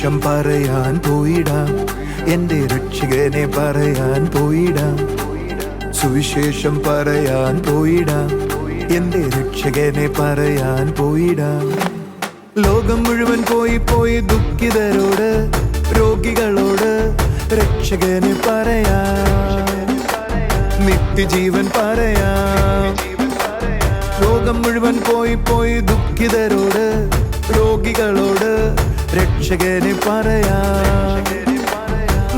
സുവിശേഷം പറയാൻ പോയിടാം, എൻ്റെ രക്ഷകനെ പറയാൻ പോയിടാം. സുവിശേഷം പറയാൻ പോയിടാം, എൻ്റെ രക്ഷകനെ പറയാൻ പോയിടാം. ലോകം മുഴുവൻ പോയി പോയി ദുഃഖിതരോട്, രോഗികളോട് രക്ഷകനെ പറയാം, നിത്യജീവൻ പറയാം. ലോകം മുഴുവൻ പോയി പോയി ദുഃഖിതരോട്, രോഗികളോട് രക്ഷകനെ പറയാം,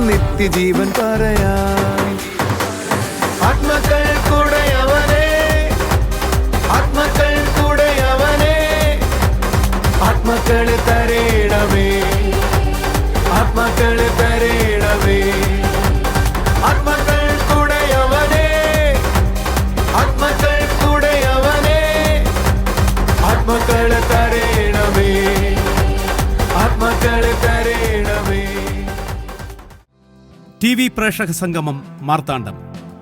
നിത്യജീവൻ പറയാം. ആത്മക്കൾ കൂടെയവനെ, ആത്മക്കൾ കൂടെയവനെ, ആത്മക്കളെ തരേണമേ, ആത്മക്കളെ തരേണമേ. ആത്മക്കൾ കൂടെയവനെ, ആത്മക്കൾ കൂടെയവനെ, ആത്മക്കളെ തരേണമേ, ആത്മക്കളെ തരേണമേ. TV പ്രേക്ഷക സംഗമം മാർത്താണ്ഡം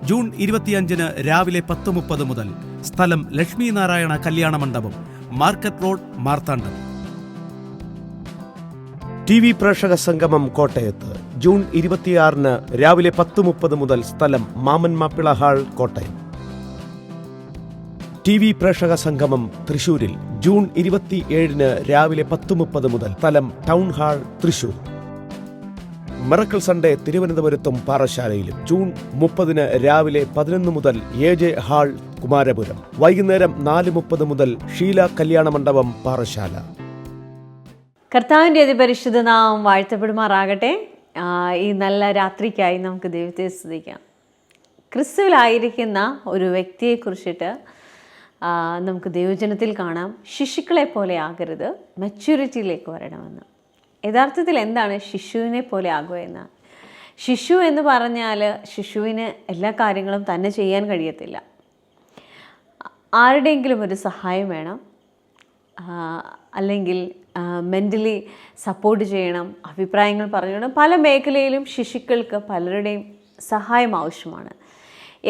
ജൂൺ 25 രാവിലെ 10:30 മുതൽ. സ്ഥലം ലക്ഷ്മി നാരായണ കല്യാണ മണ്ഡപം, മാർക്കറ്റ് റോഡ്, മാർത്താണ്ഡം. TV പ്രേക്ഷക സംഗമം കോട്ടയത്ത് ജൂൺ 26 രാവിലെ 10:30 മുതൽ. സ്ഥലം മാമൻ മാപ്പിള ഹാൾ, കോട്ടയം. TV പ്രേക്ഷക സംഗമം തൃശൂരിൽ ജൂൺ 27 രാവിലെ 10:30 മുതൽ. സ്ഥലം town hall, Thrissur. Miracle Sunday തിരുവനന്തപുരത്തും പാറശാലയിലും ജൂൺ 30 രാവിലെ 11 മുതൽ AJ ഹാൾ, കുമാരപുരം. വൈകുന്നേരം 4:30 മുതൽ ഷീല കല്യാണ മണ്ഡപം, പാറശാല. കർത്താവിൻ്റെ അതിപരിശുദ്ധ നാമം വാഴ്ത്തപ്പെടുമാറാകട്ടെ. ഈ നല്ല രാത്രിക്കായി നമുക്ക് ദൈവത്തെ സ്തുതിക്കാം. ക്രിസ്തുവിലായിരിക്കുന്ന ഒരു വ്യക്തിയെക്കുറിച്ചിട്ട് നമുക്ക് ദൈവജനത്തിൽ കാണാം. ശിശുക്കളെ പോലെ ആകരുത്, മെച്യൂരിറ്റിയിലേക്ക് വരണമെന്ന്. യഥാർത്ഥത്തിൽ എന്താണ് ശിശുവിനെ പോലെ ആകുക എന്ന്? ശിശു എന്ന് പറഞ്ഞാൽ ശിശുവിന് എല്ലാ കാര്യങ്ങളും തന്നെ ചെയ്യാൻ കഴിയത്തില്ല. ആരുടെയെങ്കിലും ഒരു സഹായം വേണം, അല്ലെങ്കിൽ മെൻ്റലി സപ്പോർട്ട് ചെയ്യണം, അഭിപ്രായങ്ങൾ പറഞ്ഞു. പല മേഖലയിലും ശിശുക്കൾക്ക് പലരുടെയും സഹായം ആവശ്യമാണ്.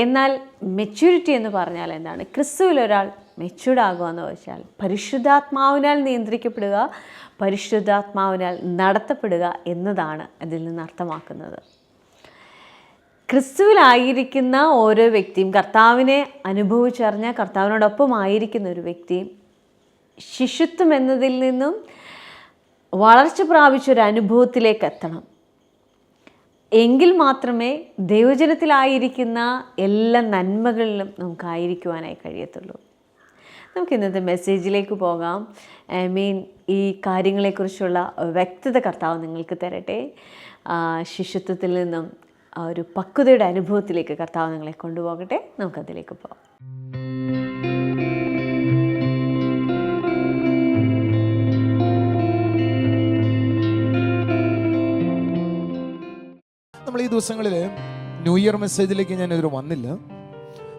എന്നാൽ മെച്യൂരിറ്റി എന്ന് പറഞ്ഞാൽ എന്താണ്? ക്രിസ്തുവിലൊരാൾ മെച്യൂർഡ് ആകുക എന്ന് വെച്ചാൽ പരിശുദ്ധാത്മാവിനാൽ നിയന്ത്രിക്കപ്പെടുക, പരിശുദ്ധാത്മാവിനാൽ നടത്തപ്പെടുക എന്നതാണ് അതിൽ നിന്ന് അർത്ഥമാക്കുന്നത്. ക്രിസ്തുവിലായിരിക്കുന്ന ഓരോ വ്യക്തിയും, കർത്താവിനെ അനുഭവിച്ചറിഞ്ഞ കർത്താവിനോടൊപ്പം ആയിരിക്കുന്ന ഒരു വ്യക്തിയും ശിശുത്വം എന്നതിൽ നിന്നും വളർച്ച പ്രാപിച്ചൊരു അനുഭവത്തിലേക്ക് എത്തണം. എങ്കിൽ മാത്രമേ ദൈവജനത്തിലായിരിക്കുന്ന എല്ലാ നന്മകളിലും നമുക്കായിരിക്കുവാനായി കഴിയത്തുള്ളൂ. നമുക്ക് ഇന്നത്തെ മെസ്സേജിലേക്ക് പോകാം. ഈ കാര്യങ്ങളെക്കുറിച്ചുള്ള വ്യക്തത കർത്താവ് നിങ്ങൾക്ക് തരട്ടെ. ശിശുത്വത്തിൽ നിന്നും ഒരു പക്വതയുടെ അനുഭവത്തിലേക്ക് കർത്താവ് നിങ്ങളെ കൊണ്ടുപോകട്ടെ. നമുക്കതിലേക്ക് പോകാം. നമ്മൾ ഈ ദിവസങ്ങളിൽ ന്യൂ ഇയർ മെസ്സേജിലേക്ക് ഞാൻ ഇതിൽ വന്നില്ല.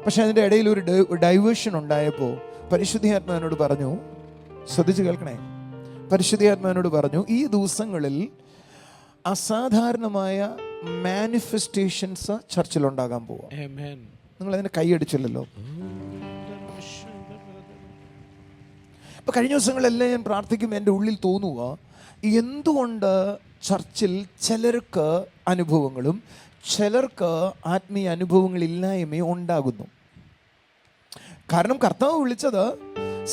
പക്ഷെ അതിൻ്റെ ഇടയിൽ ഒരു ഡൈവേർഷൻ ഉണ്ടായപ്പോൾ പരിശുദ്ധാത്മാവിനോട് പറഞ്ഞു, ശ്രദ്ധിച്ച് കേൾക്കണേ, പരിശുദ്ധാത്മാവിനോട് പറഞ്ഞു, ഈ ദിവസങ്ങളിൽ അസാധാരണമായ മാനിഫെസ്റ്റേഷൻസ് ചർച്ചിലുണ്ടാകാൻ പോവാം. നിങ്ങൾ അതിന് കൈയടിച്ചില്ലല്ലോ. ഇപ്പൊ കഴിഞ്ഞ ദിവസങ്ങളെല്ലാം ഞാൻ പ്രാർത്ഥിക്കുമ്പോൾ എൻ്റെ ഉള്ളിൽ തോന്നുക, എന്തുകൊണ്ട് ചർച്ചിൽ ചിലർക്ക് അനുഭവങ്ങളും ചിലർക്ക് ആത്മീയ അനുഭവങ്ങളില്ലായ്മയും ഉണ്ടാകുന്നു? കാരണം കർത്താവ് വിളിച്ചത്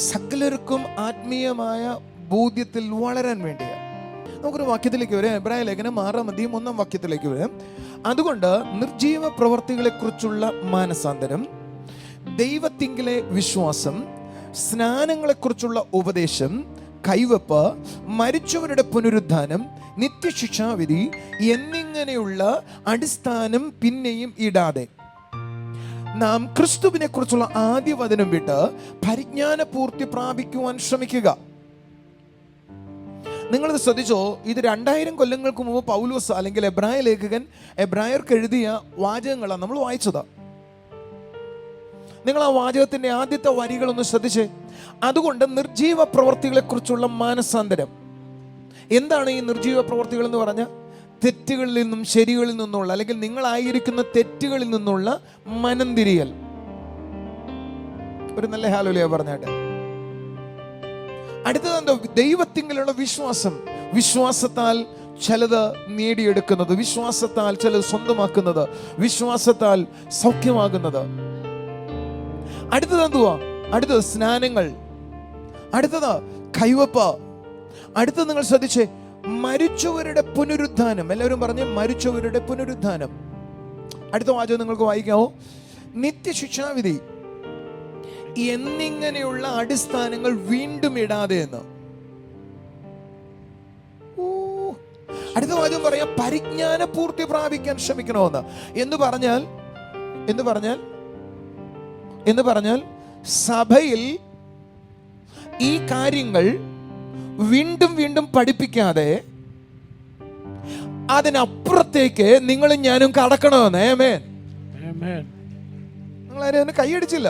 സകലർക്കും ആത്മീയമായ ബോധ്യത്തിൽ വളരാൻ വേണ്ടിയാണ്. നമുക്കൊരു വാക്യത്തിലേക്ക് വരാം. എബ്രായ ലേഖനം 6:1 വരാം. അതുകൊണ്ട് നിർജീവ പ്രവർത്തികളെ കുറിച്ചുള്ള മാനസാന്തരം, ദൈവത്തിങ്കിലെ വിശ്വാസം, സ്നാനങ്ങളെക്കുറിച്ചുള്ള ഉപദേശം, കൈവപ്പ്, മരിച്ചവരുടെ പുനരുദ്ധാനം, നിത്യശിക്ഷാവിധി എന്നിങ്ങനെയുള്ള അടിസ്ഥാനം പിന്നെയും ഇടാതെ നാം ക്രിസ്തുവിനെ കുറിച്ചുള്ള ആദ്യ വചനം വിട്ട് പരിജ്ഞാന പൂർത്തി പ്രാപിക്കുവാൻ ശ്രമിക്കുക. നിങ്ങളിത് ശ്രദ്ധിച്ചോ, ഇത് 2000 കൊല്ലങ്ങൾക്ക് മുമ്പ് പൗലോസ് അല്ലെങ്കിൽ എബ്രായ ലേഖകൻ എബ്രായർക്ക് എഴുതിയ വാചകങ്ങളാണ് നമ്മൾ വായിച്ചത്. നിങ്ങൾ ആ വാചകത്തിന്റെ ആദ്യത്തെ വരികളൊന്ന് ശ്രദ്ധിച്ചേ. അതുകൊണ്ട് നിർജീവ പ്രവർത്തികളെ കുറിച്ചുള്ള മാനസാന്തരം. എന്താണ് ഈ നിർജീവ പ്രവർത്തികൾ എന്ന് പറഞ്ഞാൽ? തെറ്റുകളിൽ നിന്നും ശരികളിൽ നിന്നുള്ള, അല്ലെങ്കിൽ നിങ്ങളായിരിക്കുന്ന തെറ്റുകളിൽ നിന്നുള്ള മനംതിരിയൽ. ഒരു നല്ല ഹല്ലേലൂയ പറഞ്ഞാട്ടെ. അടുത്തത് എന്താ? ദൈവത്തിങ്കലുള്ള വിശ്വാസം. വിശ്വാസത്താൽ ചിലത് നേടിയെടുക്കുന്നത്, വിശ്വാസത്താൽ ചിലത് സ്വന്തമാക്കുന്നത്, വിശ്വാസത്താൽ സൗഖ്യമാകുന്നത്. അടുത്തത് എന്തുവാ? അടുത്തത് സ്നാനങ്ങൾ, അടുത്തത് കൈവപ്പ്, അടുത്തത് നിങ്ങൾ ശ്രദ്ധിച്ചേ, മരിച്ചവരുടെ പുനരുദ്ധാനം. എല്ലാവരും പറഞ്ഞ് മരിച്ചവരുടെ പുനരുദ്ധാനം. അടുത്ത വാചകം നിങ്ങൾക്ക് വായിക്കാമോ? നിത്യശിക്ഷാവിധി എന്നിങ്ങനെയുള്ള അടിസ്ഥാനങ്ങൾ വീണ്ടും ഇടാതെ എന്ന്. അടുത്ത വാചകം പറയാം, പരിജ്ഞാന പൂർത്തി പ്രാപിക്കാൻ ശ്രമിക്കണമെന്ന്. എന്ന് പറഞ്ഞാൽ സഭയിൽ ഈ കാര്യങ്ങൾ വീണ്ടും വീണ്ടും പഠിപ്പിക്കാതെ അതിനപ്പുറത്തേക്ക് നിങ്ങളും ഞാനും കടക്കണമെന്ന്. ആമേൻ. നിങ്ങളാരും കൈയടിച്ചില്ല.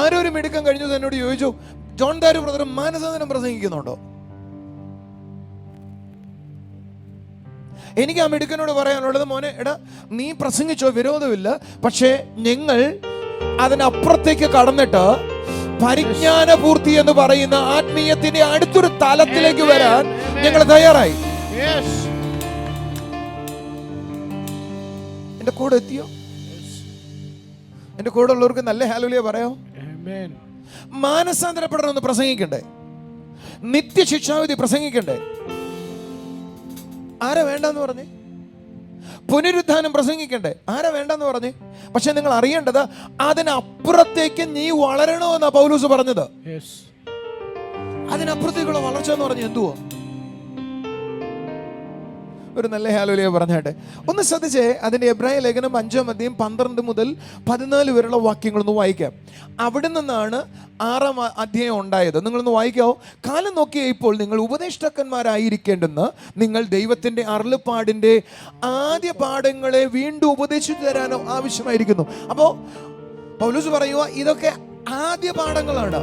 ആരോ ഒരു മിടുക്കം കഴിഞ്ഞു എന്നോട് ചോദിച്ചു, ജോൺ ദാരു ബ്രദർ മാനസാന്തരം പ്രസംഗിക്കുന്നുണ്ടോ? എനിക്ക് ആ മിടുക്കനോട് പറയാനുള്ളത്, മോനെ എടാ നീ പ്രസംഗിച്ചോ, വിരോധമില്ല, പക്ഷേ ഞങ്ങൾ അതിനപ്പുറത്തേക്ക് കടന്നിട്ട് പരിജ്ഞാന പൂർത്തി എന്ന് പറയുന്ന ആത്മീയത്തിന്റെ അടുത്തൊരു തലത്തിലേക്ക് വരാൻ ഞങ്ങൾ തയ്യാറായി. എന്റെ കൂടെ എത്തിയോ? എന്റെ കൂടെ ഉള്ളവർക്ക് നല്ല ഹല്ലേലൂയ പറയാമോ? മാനസാന്തരപ്പെടണം എന്ന് പ്രസംഗിക്കണ്ടേ? നിത്യശിക്ഷാവിധി പ്രസംഗിക്കണ്ടേ? ആരാ വേണ്ടെന്ന് പറഞ്ഞേ? പുനരുദ്ധാനം പ്രസംഗിക്കണ്ടേ? ആരാ വേണ്ടെന്ന് പറഞ്ഞേ? പക്ഷെ നിങ്ങൾ അറിയേണ്ടത് അതിനപ്പുറത്തേക്ക് നീ വളരണമെന്നാ പൗലോസ് പറഞ്ഞത്. അതിനപ്പുറത്തേക്കുള്ള വളർച്ച എന്ന് പറഞ്ഞ എന്തുവാ? ഒരു നല്ല ഹല്ലേലൂയ പറഞ്ഞാട്ടെ. ഒന്ന് ശ്രദ്ധിച്ചേ, അതിന്റെ എബ്രായ ലേഖനം 5-ാം അധ്യായം 12 മുതൽ 14 വരെയുള്ള വാക്യങ്ങളൊന്ന് വായിക്കാം. അവിടെ നിന്നാണ് 6-ാം അധ്യായം ഉണ്ടായത്. നിങ്ങളൊന്ന് വായിക്കാവോ? കാലം നോക്കിയ ഇപ്പോൾ നിങ്ങൾ ഉപദേഷ്ടാക്കന്മാരായിരിക്കേണ്ടെന്ന് നിങ്ങൾ ദൈവത്തിന്റെ അരുളപ്പാടിന്റെ ആദ്യ പാഠങ്ങളെ വീണ്ടും ഉപദേശിച്ചു തരാനോ ആവശ്യമായിരിക്കുന്നു. അപ്പോ പൗലോസ് പറയുക, ഇതൊക്കെ ആദ്യ പാഠങ്ങളാണ്.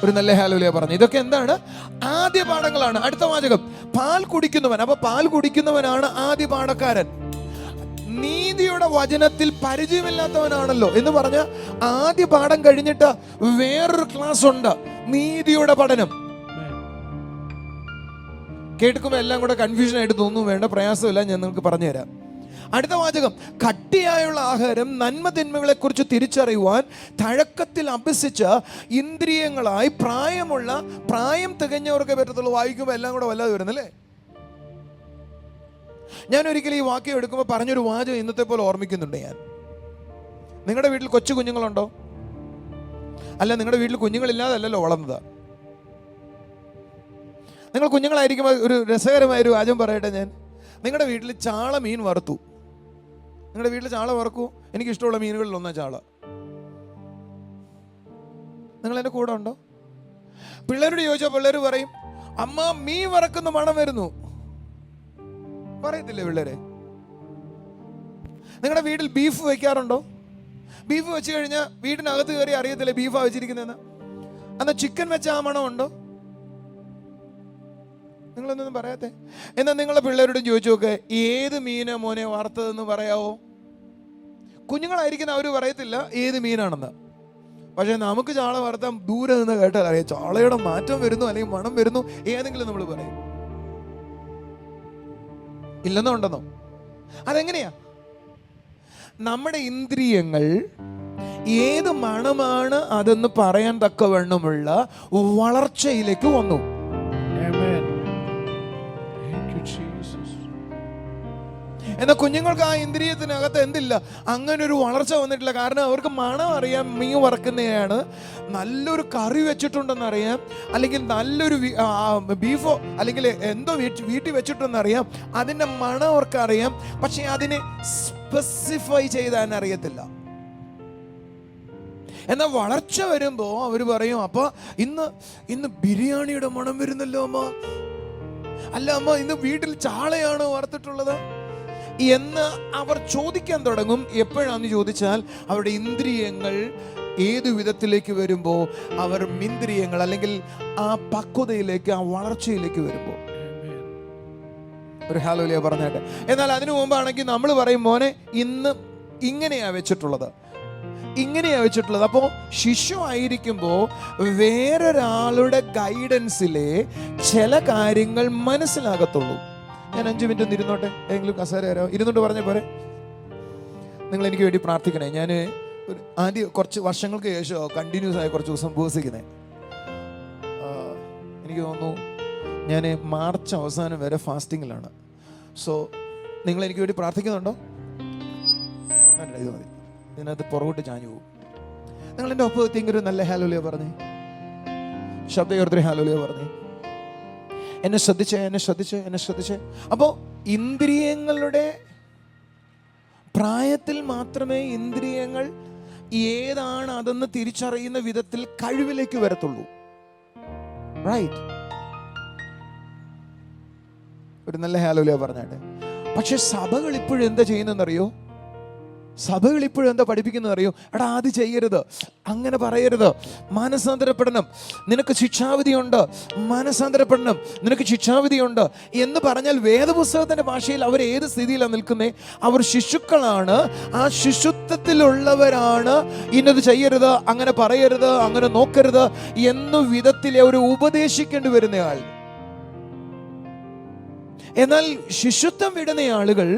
ഒരു നല്ല ഹല്ലേലൂയ പറഞ്ഞു. ഇതൊക്കെ എന്താണ്? ആദ്യ പാഠങ്ങളാണ്. അടുത്ത വാചകം, പാൽ കുടിക്കുന്നവൻ. അപ്പൊ പാൽ കുടിക്കുന്നവനാണ് ആദ്യ പാഠക്കാരൻ. നീതിയുടെ വചനത്തിൽ പരിചയമില്ലാത്തവനാണല്ലോ എന്ന് പറഞ്ഞ ആദ്യ പാഠം കഴിഞ്ഞിട്ട് വേറൊരു ക്ലാസ് ഉണ്ട്, നീതിയുടെ പഠനം. കേൾക്കുമ്പോൾ എല്ലാം കൂടെ കൺഫ്യൂഷൻ ആയിട്ട് തോന്നുന്നു. വേണ്ട, പ്രയാസമില്ല, ഞാൻ നിങ്ങൾക്ക് പറഞ്ഞുതരാം. അടുത്ത വാചകം, കട്ടിയായുള്ള ആഹാരം നന്മ തിന്മകളെ കുറിച്ച് തിരിച്ചറിയുവാൻ തഴക്കത്തിൽ അഭ്യസിച്ച ഇന്ദ്രിയങ്ങളായി പ്രായം തികഞ്ഞവർക്ക് പറ്റത്തുള്ളൂ. വായിക്കുമ്പോൾ എല്ലാം കൂടെ വല്ലാതെ വരുന്നല്ലേ? ഞാൻ ഒരിക്കലും ഈ വാക്യം എടുക്കുമ്പോൾ പറഞ്ഞൊരു വാചകം ഇന്നത്തെ പോലെ ഓർമ്മിക്കുന്നുണ്ട് ഞാൻ. നിങ്ങളുടെ വീട്ടിൽ കൊച്ചു കുഞ്ഞുങ്ങളുണ്ടോ? അല്ല, നിങ്ങളുടെ വീട്ടിൽ കുഞ്ഞുങ്ങളില്ലാതല്ലോ വളർന്നത്. നിങ്ങൾ കുഞ്ഞുങ്ങളായിരിക്കുമ്പോൾ ഒരു രസകരമായൊരു വാചകം പറയട്ടെ ഞാൻ. നിങ്ങളുടെ വീട്ടിൽ ചാള മീൻ വറുത്തു. നിങ്ങളുടെ വീട്ടിൽ ചാള വറക്കൂ. എനിക്ക് ഇഷ്ടമുള്ള മീനുകളിൽ ഒന്നാ ചാള. നിങ്ങൾ എൻ്റെ കൂടെ ഉണ്ടോ? പിള്ളേരോട് ചോദിച്ചാൽ പിള്ളേർ പറയും, അമ്മ മീൻ വറക്കുന്ന മണം വരുന്നു. പറയത്തില്ലേ പിള്ളേരെ? നിങ്ങളുടെ വീട്ടിൽ ബീഫ് വെക്കാറുണ്ടോ? ബീഫ് വെച്ച് കഴിഞ്ഞാൽ വീടിനകത്ത് കയറി അറിയത്തില്ലേ ബീഫാ വെച്ചിരിക്കുന്നതെന്ന്? എന്നാ ചിക്കൻ വെച്ച ആ മണം ഉണ്ടോ? നിങ്ങളൊന്നും പറയാത്തെ. എന്നാൽ നിങ്ങളെ പിള്ളേരോടും ചോദിച്ചു നോക്കെ, ഏത് മീനാ മോനെ വറുത്തതെന്ന് പറയാവോ? കുഞ്ഞുങ്ങളായിരിക്കുന്ന അവർ പറയത്തില്ല ഏത് മീനാണെന്ന്. പക്ഷെ നമുക്ക് ചാള വറുത്താൻ ദൂരെ നിന്ന് കേട്ടാൽ അറിയാം ചാളയുടെ മാറ്റം വരുന്നു, അല്ലെങ്കിൽ മണം വരുന്നു, ഏതെങ്കിലും നമ്മൾ പറയും. ഇല്ലെന്നോ ഉണ്ടെന്നോ? അതെങ്ങനെയാ? നമ്മുടെ ഇന്ദ്രിയങ്ങൾ ഏത് മണമാണ് അതെന്ന് പറയാൻ തക്കവണ്ണമുള്ള വളർച്ചയിലേക്ക് വന്നു. എന്നാൽ കുഞ്ഞുങ്ങൾക്ക് ആ ഇന്ദ്രിയത്തിനകത്ത് എന്തില്ല, അങ്ങനെ ഒരു വളർച്ച വന്നിട്ടില്ല. കാരണം അവർക്ക് മണം അറിയാം, മീൻ വറക്കുന്നതാണ്, നല്ലൊരു കറി വെച്ചിട്ടുണ്ടെന്നറിയാം, അല്ലെങ്കിൽ നല്ലൊരു ബീഫോ അല്ലെങ്കിൽ എന്തോ വീട്ടിൽ വെച്ചിട്ടുണ്ടെന്നറിയാം. അതിൻ്റെ മണം അവർക്ക് അറിയാം, പക്ഷെ അതിനെ സ്പെസിഫൈ ചെയ്താൻ അറിയത്തില്ല. എന്നാൽ വളർച്ച വരുമ്പോൾ അവർ പറയും, അപ്പൊ ഇന്ന് ബിരിയാണിയുടെ മണം വരുന്നല്ലോ അമ്മ. അല്ല അമ്മ, ഇന്ന് വീട്ടിൽ ചാളയാണോ വറുത്തിട്ടുള്ളത് എന്ന് അവർ ചോദിക്കാൻ തുടങ്ങും. എപ്പോഴാന്ന് ചോദിച്ചാൽ അവരുടെ ഇന്ദ്രിയങ്ങൾ ഏതു വിധത്തിലേക്ക് വരുമ്പോൾ, അവർ ഇന്ദ്രിയങ്ങൾ അല്ലെങ്കിൽ ആ പക്വതയിലേക്ക്, ആ വളർച്ചയിലേക്ക് വരുമ്പോൾ. ഒരു ഹല്ലേലൂയ പറഞ്ഞാട്ടെ. എന്നാൽ അതിനു മുമ്പാണെങ്കിൽ നമ്മൾ പറയും, മോനെ ഇന്ന് ഇങ്ങനെയാ വെച്ചിട്ടുള്ളത്, ഇങ്ങനെയാ വെച്ചിട്ടുള്ളത്. അപ്പോൾ ശിശു ആയിരിക്കുമ്പോൾ വേറൊരാളുടെ ഗൈഡൻസിലെ ചില കാര്യങ്ങൾ മനസ്സിലാകത്തുള്ളൂ. ഞാൻ 5 മിനിറ്റ് ഒന്ന് ഇരുന്നോട്ടെ, ഏതെങ്കിലും കസേര ഇരുന്നോട്ട് പറഞ്ഞ പോരെ. നിങ്ങൾ എനിക്ക് വേണ്ടി പ്രാർത്ഥിക്കണേ. ഞാൻ ആദ്യം കുറച്ച് വർഷങ്ങൾക്ക് ശേഷം കണ്ടിന്യൂസ് ആയി കുറച്ച് ദിവസം ഉപവസിക്കുന്നത്. എനിക്ക് തോന്നുന്നു ഞാൻ മാർച്ച് അവസാനം വരെ ഫാസ്റ്റിങ്ങിലാണ്. സോ നിങ്ങൾ എനിക്ക് വേണ്ടി പ്രാർത്ഥിക്കുന്നുണ്ടോ? ഇത് മതി, ഇതിനകത്ത് പുറകോട്ട് ചാഞ്ഞു പോകും. നിങ്ങൾ എൻ്റെ ഒപ്പം എത്തിയെങ്കിൽ നല്ല ഹാലോലിയ പറഞ്ഞേ, ശബ്ദയോർത്തി ഹാലോലിയ പറഞ്ഞേ. എന്നെ ശ്രദ്ധിച്ചേ. അപ്പോൾ ഇന്ദ്രിയങ്ങളുടെ പ്രായത്തിൽ മാത്രമേ ഇന്ദ്രിയങ്ങൾ ഏതാണ് അതെന്ന് തിരിച്ചറിയുന്ന വിധത്തിൽ കഴിവിലേക്ക് വരത്തുള്ളൂ. റൈറ്റ്? ഒരു നല്ല ഹാലോലിയ പറഞ്ഞാട്ടെ. പക്ഷെ സഭകൾ ഇപ്പോഴും എന്താ ചെയ്യുന്നതെന്നറിയോ? സഭകൾ ഇപ്പോഴും എന്താ പഠിപ്പിക്കുന്നതെന്നറിയോ? എടാ അത് ചെയ്യരുത്, അങ്ങനെ പറയരുത്, മാനസാന്തരപ്പെടണം, നിനക്ക് ശിക്ഷാവിധിയുണ്ട്, മാനസാന്തരപ്പെടണം, നിനക്ക് ശിക്ഷാവിധിയുണ്ട് എന്ന് പറഞ്ഞാൽ വേദപുസ്തകത്തിന്റെ ഭാഷയിൽ അവർ ഏത് സ്ഥിതിയിലാണ് നിൽക്കുന്നത്? അവർ ശിശുക്കളാണ്. ആ ശിശുത്വത്തിലുള്ളവരാണ് ഇന്നത് ചെയ്യരുത്, അങ്ങനെ പറയരുത്, അങ്ങനെ നോക്കരുത് എന്നു വിധത്തിൽ അവർ ഉപദേശിക്കേണ്ടി വരുന്നയാൾ. എന്നാൽ ശിശുത്വം വിടുന്ന ആളുകൾ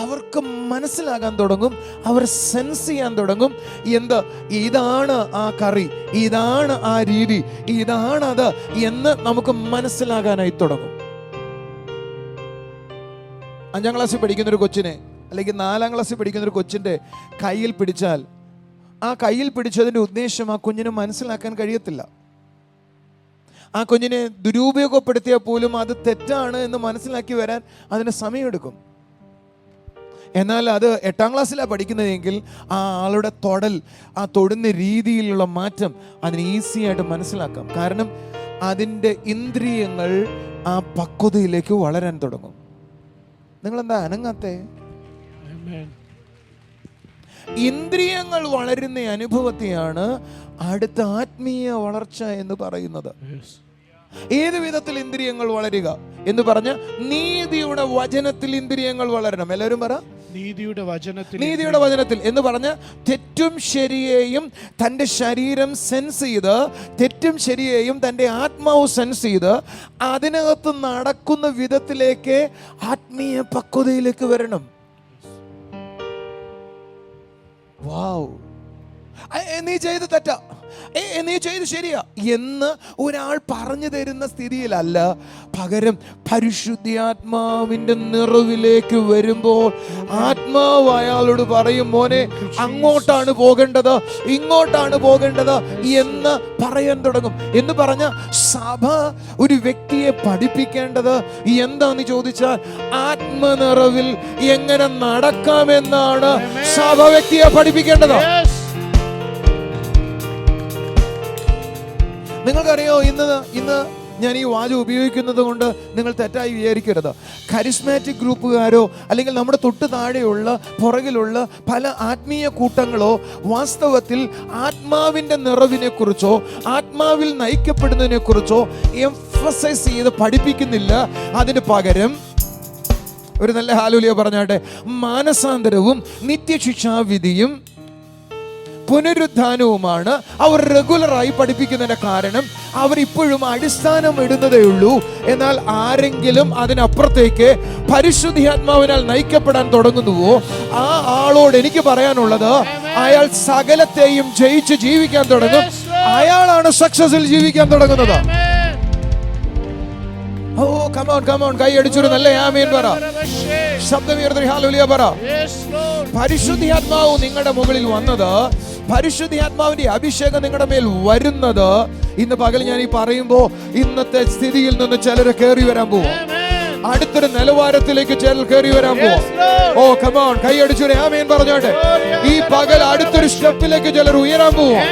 അവർക്ക് മനസ്സിലാകാൻ തുടങ്ങും, അവർ സെൻസ് ചെയ്യാൻ തുടങ്ങും. എന്ത്? ഇതാണ് ആ കറി, ഇതാണ് ആ രീതി, ഇതാണ് അത് എന്ന് നമുക്ക് മനസ്സിലാകാനായി തുടങ്ങും. 5ാം ക്ലാസ്സിൽ പഠിക്കുന്ന ഒരു കൊച്ചിനെ അല്ലെങ്കിൽ 4ാം ക്ലാസ്സിൽ പഠിക്കുന്ന ഒരു കൊച്ചിന്റെ കയ്യിൽ പിടിച്ചാൽ ആ കയ്യിൽ പിടിച്ചതിന്റെ ഉദ്ദേശം ആ കുഞ്ഞിന് മനസ്സിലാക്കാൻ കഴിയത്തില്ല. ആ കുഞ്ഞിനെ ദുരുപയോഗപ്പെടുത്തിയാൽ പോലും അത് തെറ്റാണ് എന്ന് മനസ്സിലാക്കി വരാൻ അതിന് സമയമെടുക്കും. എന്നാൽ അത് 8ാം ക്ലാസ്സിലാണ് പഠിക്കുന്നതെങ്കിൽ ആ ആളുടെ ആ തൊടുന്ന രീതിയിലുള്ള മാറ്റം അതിന് ഈസി ആയിട്ട് മനസ്സിലാക്കാം. കാരണം അതിൻ്റെ ഇന്ദ്രിയങ്ങൾ ആ പക്വതയിലേക്ക് വളരാൻ തുടങ്ങും. നിങ്ങളെന്താ അനങ്ങാത്തെ? ഇന്ദ്രിയങ്ങൾ വളരുന്ന അനുഭവത്തെയാണ് അടുത്ത ആത്മീയ വളർച്ച എന്ന് പറയുന്നത്. ഏത് വിധത്തിൽ ഇന്ദ്രിയങ്ങൾ വളരുക എന്ന് പറഞ്ഞ നീതിയുടെ വചനത്തിൽ ഇന്ദ്രിയങ്ങൾ വളരണം. എല്ലാവരും പറ, നീതിയുടെ വചനത്തിൽ എന്ന് പറഞ്ഞ തെറ്റും ശരിയെയും തൻ്റെ ശരീരം സെൻസ് ചെയ്ത്, തെറ്റും ശരിയെയും തൻ്റെ ആത്മാവ് സെൻസ് ചെയ്ത് അതിനകത്ത് നടക്കുന്ന വിധത്തിലേക്ക് ആത്മീയ പക്വതയിലേക്ക് വരണം. വാവ്, നീ ചെയ്ത് തെറ്റാ, നീ ചെയ്ത് ശരിയാ എന്ന് ഒരാൾ പറഞ്ഞു തരുന്ന സ്ഥിതിയിലല്ല, പകരം പരിശുദ്ധാത്മാവിന്റെ നിറവിലേക്ക് വരുമ്പോൾ ആത്മാവ് അയാളോട് പറയും, മോനെ അങ്ങോട്ടാണ് പോകേണ്ടത്, ഇങ്ങോട്ടാണ് പോകേണ്ടത് എന്ന് പറയാൻ തുടങ്ങും. എന്ന് പറഞ്ഞ സഭ ഒരു വ്യക്തിയെ പഠിപ്പിക്കേണ്ടത് എന്താന്ന് ചോദിച്ചാൽ ആത്മനിറവിൽ എങ്ങനെ നടക്കാമെന്നാണ് സഭ വ്യക്തിയെ പഠിപ്പിക്കേണ്ടത്. നിങ്ങൾക്കറിയോ, ഇന്ന് ഞാൻ ഈ വാചകം ഉപയോഗിക്കുന്നത് കൊണ്ട് നിങ്ങൾ തെറ്റായി വിചാരിക്കരുത്. കരിസ്മാറ്റിക് ഗ്രൂപ്പുകാരോ അല്ലെങ്കിൽ നമ്മുടെ തൊട്ട് താഴെയുള്ള പുറകിലുള്ള പല ആത്മീയ കൂട്ടങ്ങളോ വാസ്തവത്തിൽ ആത്മാവിൻ്റെ നിറവിനെ കുറിച്ചോ ആത്മാവിൽ നയിക്കപ്പെടുന്നതിനെ കുറിച്ചോ എംഫസൈസ് ചെയ്ത് പഠിപ്പിക്കുന്നില്ല. അതിന് പകരം ഒരു നല്ല ഹാലൂലിയ പറഞ്ഞാട്ടെ, മാനസാന്തരവും നിത്യശിക്ഷാവിധിയും പുനരുദ്ധാനവുമാണ് അവർ റെഗുലറായി പഠിപ്പിക്കുന്നതിന്റെ കാരണം. അവരിപ്പോഴും അടിസ്ഥാനം ഇടുന്നതേ ഉള്ളൂ. എന്നാൽ ആരെങ്കിലും അതിനപ്പുറത്തേക്ക് പരിശുദ്ധാത്മാവിനാൽ നയിക്കപ്പെടാൻ തുടങ്ങുന്നുവോ, ആ ആളോട് എനിക്ക് പറയാനുള്ളത്, അയാൾ സകലത്തെയും ജയിച്ച് ജീവിക്കാൻ തുടങ്ങും. അയാളാണ് സക്സസിൽ ജീവിക്കാൻ തുടങ്ങുന്നത്. ഓ കമോൺ, കൈ അടിച്ചൊരു നല്ല ആമേൻ പറ, ശബ്ദമുയർത്തി ഹല്ലേലൂയ പറ. പരിശുദ്ധാത്മാവ് നിങ്ങളുടെ മുകളിൽ വന്നത്, പരിശുദ്ധാത്മാവിന്റെ അഭിഷേകം നിങ്ങളുടെ മേൽ വരുന്നത്, ഇന്ന് പകൽ ഞാൻ ഈ പറയുമ്പോ ഇന്നത്തെ സ്ഥിതിയിൽ നിന്ന് ചിലർ കയറി വരാൻ പോവും. അടുത്തൊരു നിലവാരത്തിലേക്ക് ചിലർ കയറി വരാൻ പോവും. ഓ കമോൺ, കൈ അടിച്ചൊരു ആമേൻ പറഞ്ഞോട്ടെ. ഈ പകൽ അടുത്തൊരു സ്റ്റെപ്പിലേക്ക് ചിലർ ഉയരാൻ പോവും.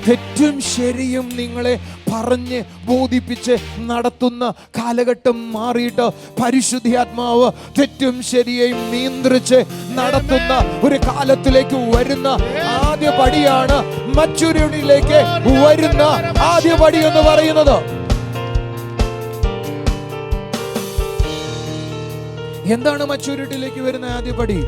തെറ്റും ശരിയും നിങ്ങളെ പറഞ്ഞ് ബോധിപ്പിച്ച് നടത്തുന്ന കാലഘട്ടം മാറിയിട്ട് പരിശുദ്ധാത്മാവ് തെറ്റും ശരിയെയും നിയന്ത്രിച്ച് നടത്തുന്ന ഒരു കാലത്തിലേക്ക് വരുന്ന ആദ്യ പടിയാണ് മച്ചുരിയിലേക്ക് വരുന്ന ആദ്യ പടി എന്ന് പറയുന്നത്. എന്താണ് മച്ചുരിറ്റിയിലേക്ക് വരുന്ന ആദ്യ പടി?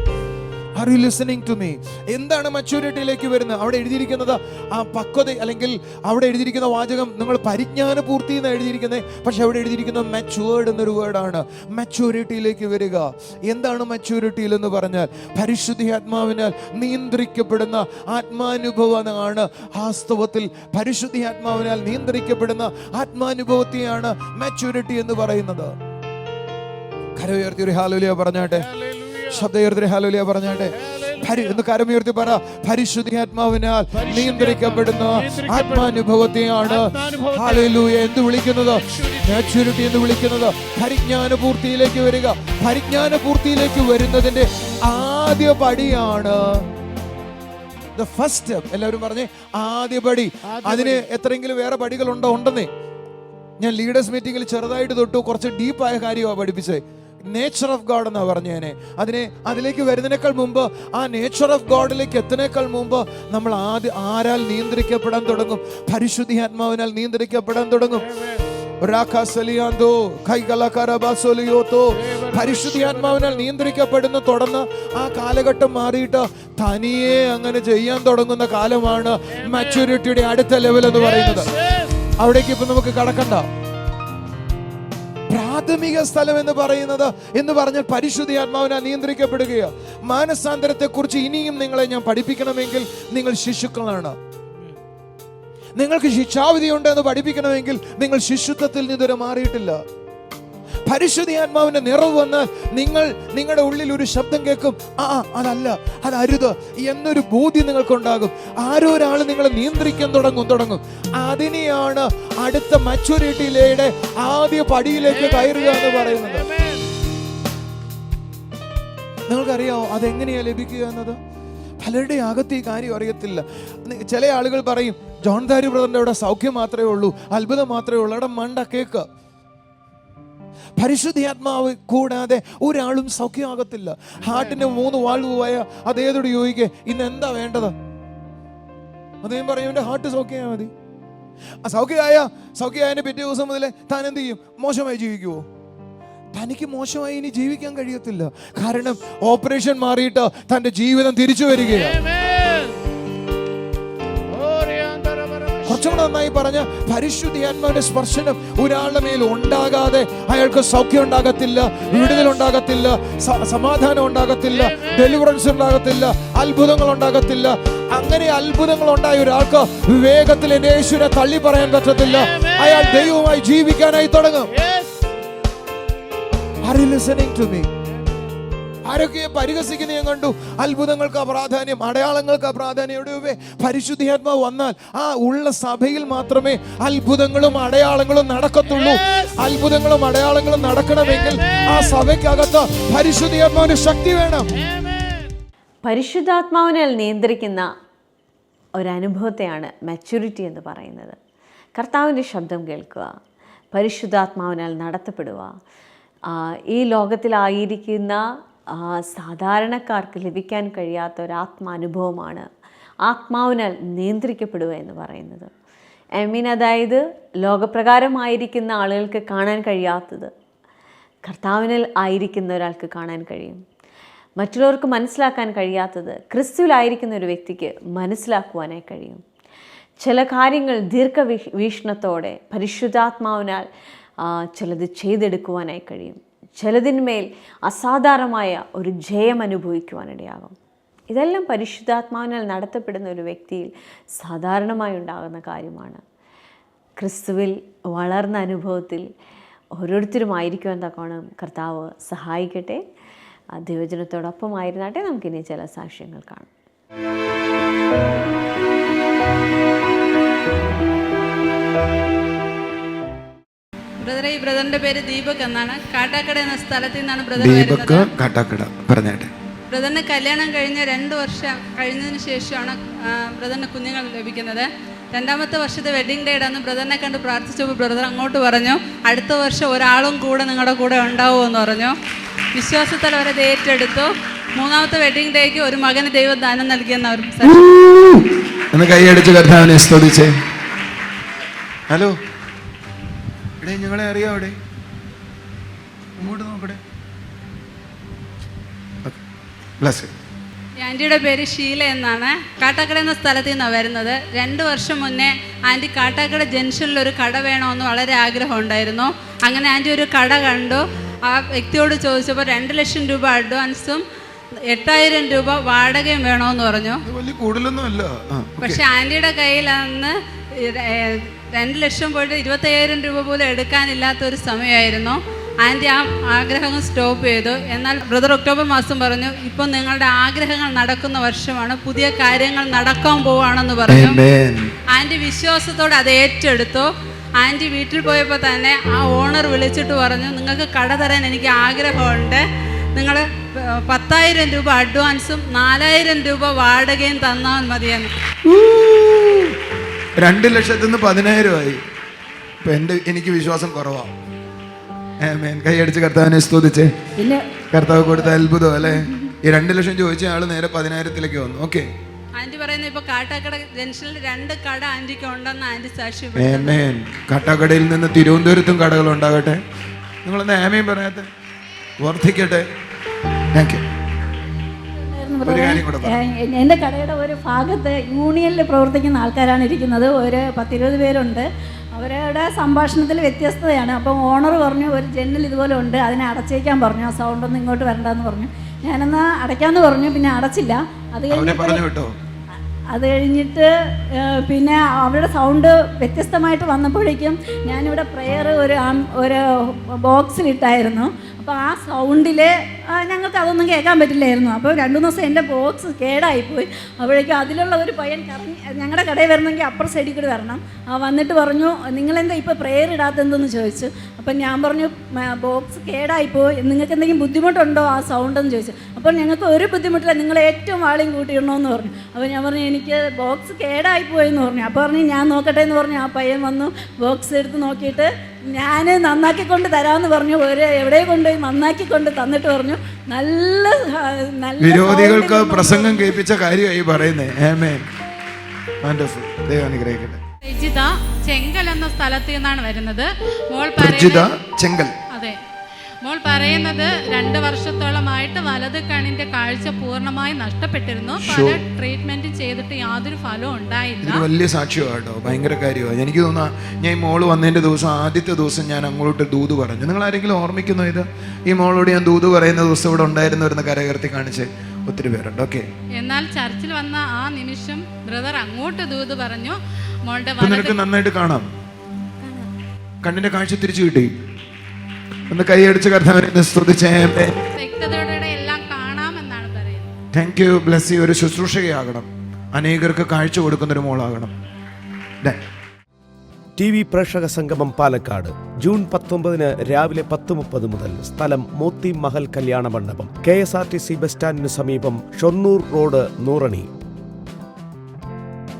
Are you listening to me? എന്താണ് മച്യൂരിറ്റിയിലേക്ക് വരുന്നത്? അവിടെ എഴുതിയിരിക്കുന്നത് ആ പക്വത, അല്ലെങ്കിൽ അവിടെ എഴുതിയിരിക്കുന്ന വാചകം നിങ്ങൾ പരിജ്ഞാന പൂർത്തി എന്ന് എഴുതിയിരിക്കുന്നത്, പക്ഷെ അവിടെ എഴുതിയിരിക്കുന്നത് മെച്യൂർഡ് എന്നൊരു വേർഡാണ്. മെച്യൂരിറ്റിയിലേക്ക് വരിക. എന്താണ് മെച്യൂരിറ്റിയിൽ എന്ന് പറഞ്ഞാൽ പരിശുദ്ധാത്മാവിനാൽ നിയന്ത്രിക്കപ്പെടുന്ന ആത്മാനുഭവമാണ്. വാസ്തവത്തിൽ പരിശുദ്ധാത്മാവിനാൽ നിയന്ത്രിക്കപ്പെടുന്ന ആത്മാനുഭവത്തെയാണ് മെച്യൂരിറ്റി എന്ന് പറയുന്നത്. കരമുയർത്തി ഒരു ഹല്ലേലൂയ പറഞ്ഞാട്ടെ. ശബ്ദമുയർത്തി ഹല്ലേലൂയ പറഞ്ഞാട്ടെ. എന്ന് കരമുയർത്തി പറ, പരിശുദ്ധാത്മാവിനാൽ നിയന്ത്രിക്കപ്പെടുന്ന ആത്മാനുഭവത്തെയാണ് ഹല്ലേലൂയ എന്ത് വിളിക്കുന്നത്? മാച്യൂരിറ്റി എന്ന് വിളിക്കുന്നത്. പരിജ്ഞാന പൂർത്തിയിലേക്ക് വരിക. പരിജ്ഞാന പൂർത്തിയിലേക്ക് വരുന്നതിന്റെ ആദ്യ പടിയാണ് the first step. എല്ലാവരും പറഞ്ഞേ, ആദ്യ പടി. അതിന് എത്രയെങ്കിലും വേറെ പടികളുണ്ടോ? ഉണ്ടെന്നേ. ഞാൻ ലീഡേഴ്സ് മീറ്റിംഗിൽ ചെറുതായിട്ട് തൊട്ടു കുറച്ച് ഡീപ്പായ കാര്യമാണ് പഠിപ്പിച്ചത്. നേച്ചർ ഓഫ് ഗോഡ് എന്നാ പറഞ്ഞേനെ. അതിലേക്ക് വരുന്നതിനേക്കാൾ മുമ്പ്, ആ നേച്ചർ ഓഫ് ഗോഡിലേക്ക് എത്തുന്നേക്കാൾ മുമ്പ് നമ്മൾ ആരാൽ നിയന്ത്രിക്കപ്പെടാൻ തുടങ്ങും? പരിശുദ്ധാത്മാവിനാൽ നിയന്ത്രിക്കപ്പെടാൻ തുടങ്ങും. പരിശുദ്ധാത്മാവിനാൽ നിയന്ത്രിക്കപ്പെടുന്ന തുടർന്ന് ആ കാലഘട്ടം മാറിയിട്ട് തനിയെ അങ്ങനെ ചെയ്യാൻ തുടങ്ങുന്ന കാലമാണ് മാച്യൂരിറ്റിയുടെ അടുത്ത ലെവൽ എന്ന് പറയുന്നത്. അവിടേക്ക് ഇപ്പൊ നമുക്ക് കടക്കണ്ട. പ്രാഥമിക സ്ഥലം എന്ന് പറഞ്ഞാൽ പരിശുദ്ധാത്മാവിനാൽ നിയന്ത്രിക്കപ്പെടുകയാണ്. മാനസാന്തരത്തെ കുറിച്ച് ഇനിയും നിങ്ങളെ ഞാൻ പഠിപ്പിക്കണമെങ്കിൽ നിങ്ങൾ ശിശുക്കളാണ്. നിങ്ങൾക്ക് ശിക്ഷാവിധി ഉണ്ട് എന്ന് പഠിപ്പിക്കണമെങ്കിൽ നിങ്ങൾ ശിശുത്വത്തിൽ നിന്നുവരെ മാറിയിട്ടില്ല. പരിശുദ്ധാത്മാവിന്റെ നിറവ് വന്നാൽ നിങ്ങളുടെ ഉള്ളിൽ ഒരു ശബ്ദം കേൾക്കും, അതല്ല, അതരുത് എന്നൊരു ബോധ്യം നിങ്ങൾക്കുണ്ടാകും. ആരോ ഒരാൾ നിങ്ങളെ നിയന്ത്രിക്കാൻ തുടങ്ങും. അതിനെയാണ് അടുത്ത മച്യൂരിറ്റിയിലെ ആദ്യ പടിയിലേക്ക് കയറുക എന്ന് പറയുന്നത്. നിങ്ങൾക്കറിയാമോ അതെങ്ങനെയാ ലഭിക്കുക എന്നത്? പലരുടെ അകത്ത് ഈ കാര്യം അറിയത്തില്ല. ചില ആളുകൾ പറയും, ജോൺ ദാരി ബ്രദറിന്റെ അവിടെ സൗഖ്യം മാത്രമേ ഉള്ളൂ, അത്ഭുതം മാത്രമേ ഉള്ളൂ. അവിടെ മണ്ട കേക്ക്. പരിശുദ്ധാത്മാവ് കൂടാതെ ഒരാളും സൗഖ്യമാകത്തില്ല. ഹാർട്ടിന്റെ 3 വാൾവ് പോയ അതേതോട് ചോദിക്കേ, ഇന്ന് എന്താ വേണ്ടത്? അദ്ദേഹം പറയും, എന്റെ ഹാർട്ട് സൗഖ്യമായാൽ മതി. സൗഖ്യമായതിന്റെ പിറ്റേ ദിവസം മുതലേ താൻ എന്ത് ചെയ്യും? മോശമായി ജീവിക്കുവോ? തനിക്ക് മോശമായി ഇനി ജീവിക്കാൻ കഴിയത്തില്ല. കാരണം ഓപ്പറേഷൻ മാറിയിട്ട് തന്റെ ജീവിതം തിരിച്ചു വരികയാണ്. കുറച്ചുകൂടെ നന്നായി പറഞ്ഞ, പരിശുദ്ധാത്മാവിന്റെ സ്പർശനം ഒരാളുടെ മേൽ ഉണ്ടാകാതെ അയാൾക്ക് സൗഖ്യം ഉണ്ടാകത്തില്ല, വിടുതൽ ഉണ്ടാകത്തില്ല, സമാധാനം ഉണ്ടാകത്തില്ല, ഡെലിവറൻസ് ഉണ്ടാകത്തില്ല, അത്ഭുതങ്ങൾ ഉണ്ടാകത്തില്ല. അങ്ങനെ അത്ഭുതങ്ങൾ ഉണ്ടായ ഒരാൾക്ക് വേഗത്തിൽ എന്റെ യേശുവിനെ തള്ളി പറയാൻ പറ്റത്തില്ല. അയാൾ ദൈവമായി ജീവിക്കാനായി തുടങ്ങും. Are you listening to me? ആരൊക്കെ പരിഹസിക്കുന്ന ഞാൻ കണ്ടു. അത്ഭുതങ്ങൾക്ക് പ്രാധാന്യം, അടയാളങ്ങൾക്ക് പ്രാധാന്യം. എവിടെ പരിശുദ്ധാത്മാവ് വന്നാൽ ആ ഉള്ള സഭയിൽ മാത്രമേ അത്ഭുതങ്ങളും അടയാളങ്ങളും നടക്കത്തുള്ളൂ. അത്ഭുതങ്ങളും അടയാളങ്ങളും നടക്കണമെങ്കിൽ ആ സഭയ്ക്കകത്ത് പരിശുദ്ധാത്മാവിന്റെ ശക്തി വേണം. പരിശുദ്ധാത്മാവിനാൽ നിയന്ത്രിക്കുന്ന ഒരനുഭവത്തെയാണ് മാച്യൂരിറ്റി എന്ന് പറയുന്നത്. കർത്താവിൻ്റെ ശബ്ദം കേൾക്കുക, പരിശുദ്ധാത്മാവിനാൽ നടത്തപ്പെടുക. ഈ ലോകത്തിലായിരിക്കുന്ന സാധാരണക്കാർക്ക് ലഭിക്കാൻ കഴിയാത്ത ഒരാത്മാനുഭവമാണ് ആത്മാവിനാൽ നിയന്ത്രിക്കപ്പെടുക എന്ന് പറയുന്നത്. അതായത് ലോകപ്രകാരമായിരിക്കുന്ന ആളുകൾക്ക് കാണാൻ കഴിയാത്തത് കർത്താവിനാൽ ആയിരിക്കുന്ന ഒരാൾക്ക് കാണാൻ കഴിയും. മറ്റുള്ളവർക്ക് മനസ്സിലാക്കാൻ കഴിയാത്തത് ക്രിസ്തുവിലായിരിക്കുന്ന ഒരു വ്യക്തിക്ക് മനസ്സിലാക്കുവാനായി കഴിയും. ചില കാര്യങ്ങൾ ദീർഘവീക്ഷണത്തോടെ പരിശുദ്ധാത്മാവിനാൽ ചിലത് ചെയ്തെടുക്കുവാനായി കഴിയും. ചിലതിന്മേൽ അസാധാരണമായ ഒരു ജയം അനുഭവിക്കുവാനിടയാകും. ഇതെല്ലാം പരിശുദ്ധാത്മാവിനാൽ നടത്തപ്പെടുന്ന ഒരു വ്യക്തിയിൽ സാധാരണമായി ഉണ്ടാകുന്ന കാര്യമാണ്. ക്രിസ്തുവിൽ വളർന്ന അനുഭവത്തിൽ ഓരോരുത്തരും ആയിരിക്കുവാൻ തക്കോണം കർത്താവ് സഹായിക്കട്ടെ. ദൈവജനത്തോടൊപ്പമായിരുന്നാട്ടെ. നമുക്കിനി ചില സാക്ഷ്യങ്ങൾ കാണാം. ബ്രദറെ, ഈ ബ്രദറിന്റെ പേര് ദീപക് എന്നാണ്. കാട്ടാക്കട എന്ന സ്ഥലത്ത് നിന്നാണ് ബ്രദർ വരുന്നത്. ബ്രദറിന് കല്യാണം കഴിഞ്ഞ് 2 വർഷം കഴിഞ്ഞതിന് ശേഷമാണ് ബ്രദറിന് കുഞ്ഞുങ്ങൾ ലഭിക്കുന്നത്. 2ാമത്തെ വർഷത്തെ വെഡിങ് ഡേയുടെ അന്ന് ബ്രദറിനെ കണ്ട് പ്രാർത്ഥിച്ചപ്പോൾ ബ്രദർ അങ്ങോട്ട് പറഞ്ഞു, അടുത്ത വർഷം ഒരാളും കൂടെ നിങ്ങളുടെ കൂടെ ഉണ്ടാവുമെന്ന് പറഞ്ഞു. വിശ്വാസത്തിൽ അവരത് ഏറ്റെടുത്തു. 3ാമത്തെ വെഡിങ് ഡേക്ക് ഒരു മകന് ദൈവം ദാനം നൽകിയെന്ന് അവർ കൈയടിച്ച് കർത്താവിനെ സ്തുതിച്ചേ. ഹലോ, ഞങ്ങളെ അറിയാം. അവിടെ ഇങ്ങോട്ട് നോക്കട്ടെ. ആൻറ്റിയുടെ പേര് ഷീല എന്നാണ്. കാട്ടാക്കട എന്ന സ്ഥലത്ത് നിന്നാണ് വരുന്നത്. 2 വർഷം മുന്നേ ആൻറ്റി കാട്ടാക്കട ജംഗ്ഷനിൽ ഒരു കട വേണമെന്ന് വളരെ ആഗ്രഹം ഉണ്ടായിരുന്നു. അങ്ങനെ ആൻറ്റി ഒരു കട കണ്ടു. ആ വ്യക്തിയോട് ചോദിച്ചപ്പോൾ 2 ലക്ഷം രൂപ അഡ്വാൻസും 8000 രൂപ വാടകയും വേണമെന്ന് പറഞ്ഞു. വലിയ കൂടുതലൊന്നുമല്ല. പക്ഷെ ആൻറ്റിയുടെ കയ്യിൽ അന്ന് 2 ലക്ഷം പോയിട്ട് 25,000 രൂപ പോലും എടുക്കാനില്ലാത്തൊരു സമയമായിരുന്നു. ആൻറ്റി ആ ആഗ്രഹങ്ങൾ സ്റ്റോപ്പ് ചെയ്തു. എന്നാൽ ബ്രദർ ഒക്ടോബർ മാസം പറഞ്ഞു, ഇപ്പം നിങ്ങളുടെ ആഗ്രഹങ്ങൾ നടക്കുന്ന വർഷമാണ്, പുതിയ കാര്യങ്ങൾ നടക്കാൻ പോവുകയാണെന്ന് പറഞ്ഞു. ആൻറ്റി വിശ്വാസത്തോടെ അത് ഏറ്റെടുത്തു. ആൻറ്റി വീട്ടിൽ പോയപ്പോൾ തന്നെ ആ ഓണർ വിളിച്ചിട്ട് പറഞ്ഞു, നിങ്ങൾക്ക് കട തരാൻ എനിക്ക് ആഗ്രഹമുണ്ട്, നിങ്ങൾ 10,000 രൂപ അഡ്വാൻസും 4,000 രൂപ വാടകയും തന്നാൽ മതിയെന്ന്. 2 ലക്ഷത്തിൽ നിന്ന് 10,000 ആയി. ഇപ്പം എനിക്ക് വിശ്വാസം കുറവാണ്. കൈയടിച്ച് കർത്താവിനെ സ്തുതിച്ചേ. കർത്താവ് കൊടുത്ത അത്ഭുതം അല്ലേ. ഈ 2 ലക്ഷം ചോദിച്ച ആള് നേരെ 10,000-ലേക്ക് വന്നു. ഓക്കെ, ആന്റി പറയുന്നത് ഇപ്പൊ കാട്ടാക്കട ജംഗ്ഷനിൽ 2 കട ആന്റിക്ക് ഉണ്ടെന്ന് ആന്റി സാക്ഷി. കാട്ടാക്കടയിൽ നിന്ന് തിരുവനന്തപുരത്തും കടകൾ ഉണ്ടാകട്ടെ. നിങ്ങളൊന്ന് ആമേൻ പറയാത്ത വർദ്ധിക്കട്ടെ. എൻ്റെ കടയുടെ ഒരു ഭാഗത്ത് യൂണിയനിൽ പ്രവർത്തിക്കുന്ന ആൾക്കാരാണ് ഇരിക്കുന്നത്. ഒരു 10-20 പേരുണ്ട്. അവരുടെ സംഭാഷണത്തിൽ വ്യത്യസ്തതയാണ്. അപ്പം ഓണർ പറഞ്ഞു, ഒരു ജനൽ ഇതുപോലെ ഉണ്ട്, അതിനെ അടച്ചേക്കാൻ പറഞ്ഞു, ആ സൗണ്ടൊന്നും ഇങ്ങോട്ട് വരണ്ടെന്ന് പറഞ്ഞു. ഞാനെന്നാൽ അടയ്ക്കാമെന്ന് പറഞ്ഞു. പിന്നെ അടച്ചില്ല. അത് കഴിഞ്ഞിട്ട് പിന്നെ അവരുടെ സൗണ്ട് വ്യത്യസ്തമായിട്ട് വന്നപ്പോഴേക്കും ഞാനിവിടെ പ്രെയർ ഒരു ബോക്സിലിട്ടായിരുന്നു. അപ്പോൾ ആ സൗണ്ടിൽ ഞങ്ങൾക്ക് അതൊന്നും കേൾക്കാൻ പറ്റില്ലായിരുന്നു. അപ്പോൾ 2 ദിവസം എൻ്റെ ബോക്സ് കേടായിപ്പോയി. അപ്പോഴേക്കും അതിലുള്ള ഒരു പയ്യൻ ഞങ്ങളുടെ കടയിൽ വരണമെങ്കിൽ അപ്പുറം സൈഡിൽ കൂടി വരണം. വന്നിട്ട് പറഞ്ഞു, നിങ്ങളെന്താ ഇപ്പോൾ പ്രെയർ ഇടാത്തെന്തെന്ന് ചോദിച്ചു. അപ്പം ഞാൻ പറഞ്ഞു, ബോക്സ് കേടായിപ്പോയി, നിങ്ങൾക്ക് എന്തെങ്കിലും ബുദ്ധിമുട്ടുണ്ടോ ആ സൗണ്ടെന്ന് ചോദിച്ചു. അപ്പോൾ ഞങ്ങൾക്ക് ഒരു ബുദ്ധിമുട്ടില്ല, നിങ്ങൾ ഏറ്റവും വാളിയും കൂട്ടിയിടണമെന്ന് പറഞ്ഞു. അപ്പോൾ ഞാൻ പറഞ്ഞു, എനിക്ക് ബോക്സ് കേടായിപ്പോയെന്ന് പറഞ്ഞു. അപ്പോൾ പറഞ്ഞു, ഞാൻ നോക്കട്ടെ എന്ന് പറഞ്ഞു. ആ പയ്യൻ വന്നു ബോക്സ് എടുത്ത് നോക്കിയിട്ട് ഞാൻ നന്നാക്കിക്കൊണ്ട് തരാമെന്ന് പറഞ്ഞു. എവിടെ കൊണ്ടുപോയി നന്നാക്കിക്കൊണ്ട് തന്നിട്ട് പറഞ്ഞു, നല്ല വിരോധികൾക്ക് പ്രസംഗം കേൾപ്പിച്ച കാര്യമായി പറയുന്നത്. ചെങ്കൽ എന്ന സ്ഥലത്ത് നിന്നാണ് വരുന്നത്. ചെങ്കൽ. അതെ, മോൾ പറയുന്നത് 2 വർഷത്തോളമായിട്ട് വലത് കണ്ണിന്റെ കാഴ്ച പൂർണ്ണമായി നഷ്ടപ്പെട്ടിരുന്നു. പല ട്രീറ്റ്മെന്റ് ചെയ്തിട്ട് യാതൊരു ഫലവും ഉണ്ടായില്ല. വലിയ സാക്ഷ്യമാണ് കേട്ടോ, ഭയങ്കര കാര്യമാണ്. എനിക്ക് തോന്നുന്നു ഞാൻ ഈ മോള് വന്നതിന്റെ ദിവസം, ആദ്യത്തെ ദിവസം ഞാൻ അങ്ങോട്ട് ദൂത് പറഞ്ഞു. നിങ്ങൾ ആരെങ്കിലും ഓർമ്മിക്കുന്നോ ഇത്? ഈ മോളോട് ഞാൻ ദൂത് പറയുന്ന ദിവസം ഇവിടെ ഉണ്ടായിരുന്നവരുന്ന കരകയർത്തി കാണിച്ച് ഒത്തിരി പേരുണ്ട്. ഓക്കെ, എന്നാൽ ചർച്ചിൽ വന്ന ആ നിമിഷം ബ്രദർ അങ്ങോട്ട് ദൂത് പറഞ്ഞു. മോളുടെ നിനക്ക് നന്നായിട്ട് കാണാം, കണ്ണിന്റെ കാഴ്ച തിരിച്ചു കിട്ടി. ഒന്ന് കൈയടിച്ച് കർത്താവിനെ സ്തുതിച്ചേ. എല്ലാം കാണാമെന്നാണ് പറയുന്നത്. Thank you, bless you. ഒരു ശുശ്രൂഷകയാകണം, അനേകർക്ക് കാഴ്ച കൊടുക്കുന്നൊരു മോളാകണം. TV പ്രേക്ഷക സംഗമം പാലക്കാട് ജൂൺ 19 രാവിലെ 10:30 മുതൽ. സ്ഥലം മോത്തി മഹൽ കല്യാണ മണ്ഡപം, KSRTC ബസ് സ്റ്റാൻഡിന് സമീപം, ഷൊർണൂർ റോഡ്, നൂറണി.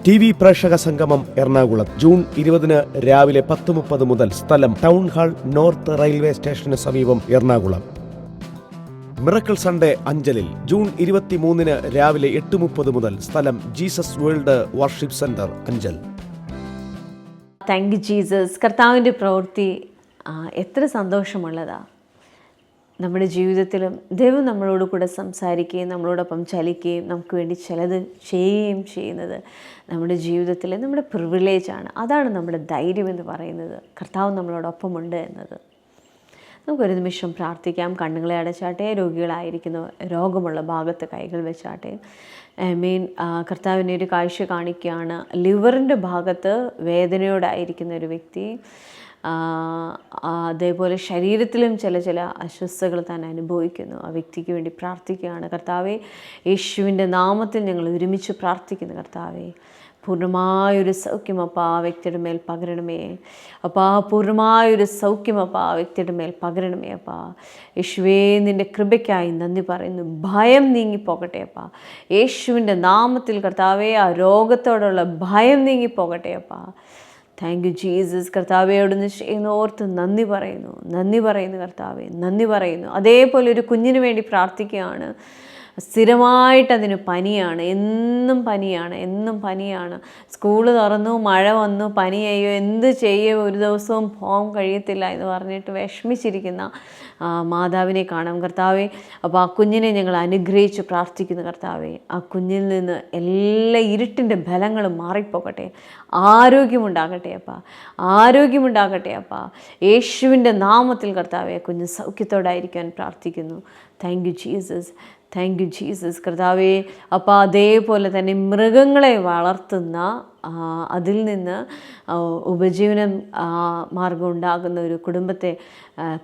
TV പ്രേക്ഷക സംഗമം എറണാകുളം ജൂൺ 20 രാവിലെ 10:30 മുതൽ. സ്ഥലം ടൗൺ ഹാൾ, നോർത്ത് റെയിൽവേ സ്റ്റേഷന് സമീപം, എറണാകുളം. മിറക്കിൾ സൺഡേ അഞ്ചലിൽ ജൂൺ 23 രാവിലെ 8:30 മുതൽ. സ്ഥലം Jesus world worship centre, Anchal. Thank you Jesus. കർത്താവിൻ്റെ പ്രവൃത്തി എത്ര സന്തോഷമുള്ളതാണ്. നമ്മുടെ ജീവിതത്തിലും ദൈവം നമ്മളോട് കൂടെ സംസാരിക്കുകയും നമ്മളോടൊപ്പം ചലിക്കുകയും നമുക്ക് വേണ്ടി ചിലത് ചെയ്യുകയും ചെയ്യുന്നത് നമ്മുടെ ജീവിതത്തിലെ നമ്മുടെ പ്രിവിലേജാണ്. അതാണ് നമ്മുടെ ധൈര്യം എന്ന് പറയുന്നത്, കർത്താവ് നമ്മളോടൊപ്പമുണ്ട് എന്നത്. നമുക്കൊരു നിമിഷം പ്രാർത്ഥിക്കാം. കണ്ണുകളെ അടച്ചാട്ടെ. രോഗികളായിരിക്കുന്ന രോഗമുള്ള ഭാഗത്ത് കൈകൾ വെച്ചാട്ടെ. കർത്താവിനെ ഒരു കാഴ്ച കാണിക്കുകയാണ്. ലിവറിൻ്റെ ഭാഗത്ത് വേദനയോടായിരിക്കുന്ന ഒരു വ്യക്തി, അതേപോലെ ശരീരത്തിലും ചില അസ്വസ്ഥതകൾ താൻ അനുഭവിക്കുന്നു. ആ വ്യക്തിക്ക് വേണ്ടി പ്രാർത്ഥിക്കുകയാണ്. കർത്താവെ, യേശുവിൻ്റെ നാമത്തിൽ ഞങ്ങൾ ഒരുമിച്ച് പ്രാർത്ഥിക്കുന്നു. കർത്താവെ, പൂർണ്ണമായൊരു സൗഖ്യം അപ്പാ ആ വ്യക്തിയുടെ മേൽ പകരണമേ അപ്പാ. പൂർണ്ണമായൊരു സൗഖ്യം അപ്പാ ആ വ്യക്തിയുടെ മേൽ പകരണമേ അപ്പാ. യേശുവേ, നിൻ്റെ കൃപയ്ക്കായി നന്ദി പറയുന്നു. ഭയം നീങ്ങിപ്പോകട്ടെ അപ്പാ യേശുവിൻ്റെ നാമത്തിൽ. കർത്താവെ, ആ രോഗത്തോടുള്ള ഭയം നീങ്ങിപ്പോകട്ടെ അപ്പാ. Thank you Jesus. കർത്താവെ, അവിടുന്ന് ചെയ്യുന്ന ഓർത്ത് നന്ദി പറയുന്നു കർത്താവെ, നന്ദി പറയുന്നു. അതേപോലെ ഒരു കുഞ്ഞിന് വേണ്ടി പ്രാർത്ഥിക്കുകയാണ്. സ്ഥിരമായിട്ട് അതിന് പനിയാണ്, എന്നും പനിയാണ്. സ്കൂള് തുറന്നു, മഴ വന്നു, പനിയായോ, എന്ത് ചെയ്യുമോ, ഒരു ദിവസവും പോകാൻ കഴിയത്തില്ല എന്ന് പറഞ്ഞിട്ട് വിഷമിച്ചിരിക്കുന്ന മാതാവിനെ കാണാം കർത്താവേ. അപ്പോൾ ആ കുഞ്ഞിനെ ഞങ്ങൾ അനുഗ്രഹിച്ച് പ്രാർത്ഥിക്കുന്നു കർത്താവേ. ആ കുഞ്ഞിൽ നിന്ന് എല്ലാ ഇരുട്ടിൻ്റെ ബലങ്ങളും മാറിപ്പോകട്ടെ, ആരോഗ്യമുണ്ടാകട്ടെ അപ്പാ. യേശുവിൻ്റെ നാമത്തിൽ കർത്താവേ കുഞ്ഞ് സൗഖ്യത്തോടായിരിക്കാൻ പ്രാർത്ഥിക്കുന്നു. താങ്ക് യു ജീസസ് കർത്താവേ. അപ്പോൾ അതേപോലെ തന്നെ മൃഗങ്ങളെ വളർത്തുന്ന അതിൽ നിന്ന് ഉപജീവനം മാർഗം ഉണ്ടാകുന്ന ഒരു കുടുംബത്തെ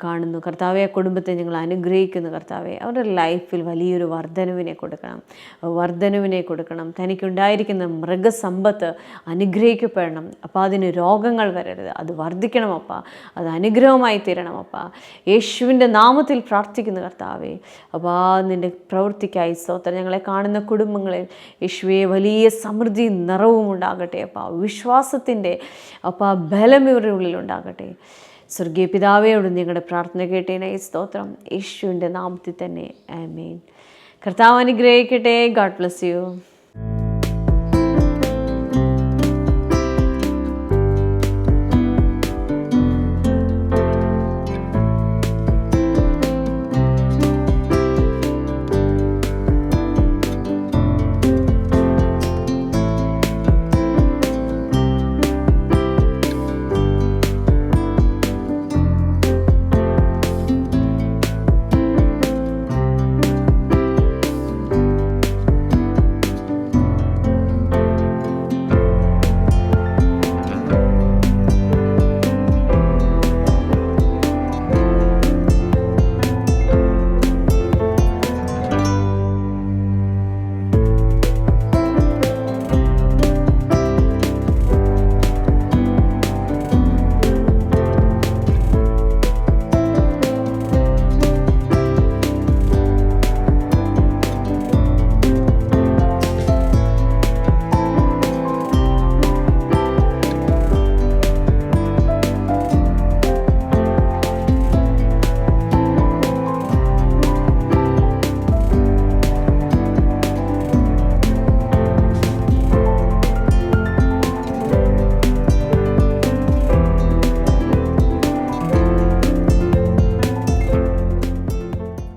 കാണുന്നു കർത്താവെ. ആ കുടുംബത്തെ ഞങ്ങൾ അനുഗ്രഹിക്കുന്നു കർത്താവെ. അവരുടെ ലൈഫിൽ വലിയൊരു വർധനവിനെ കൊടുക്കണം. തനിക്കുണ്ടായിരിക്കുന്ന മൃഗസമ്പത്ത് അനുഗ്രഹിക്കപ്പെടണം അപ്പോൾ അതിന് രോഗങ്ങൾ വരരുത്, അത് വർദ്ധിക്കണം അപ്പാ, അത് അനുഗ്രഹമായി തീരണം അപ്പാ. യേശുവിൻ്റെ നാമത്തിൽ പ്രാർത്ഥിക്കുന്നു കർത്താവെ. അപ്പോൾ നിൻ്റെ പ്രവൃത്തിക്കായി സ്തോത്രം. ഞങ്ങളെ കാണുന്ന കുടുംബങ്ങളിൽ യേശുവെ വലിയ സമൃദ്ധി നിറവും ഉണ്ടാകട്ടെ അപ്പാ. വിശ്വാസത്തിൻ്റെ അപ്പാ ബലം ഇവരുടെ ഉള്ളിലുണ്ടാകട്ടെ. സ്വർഗീയ പിതാവയോട് ഞങ്ങളുടെ പ്രാർത്ഥന കേട്ടേനായി സ്തോത്രം. യേശുവിൻ്റെ നാമത്തിൽ തന്നെ ആമേൻ. കർത്താവ് അനുഗ്രഹിക്കട്ടെ. God bless you.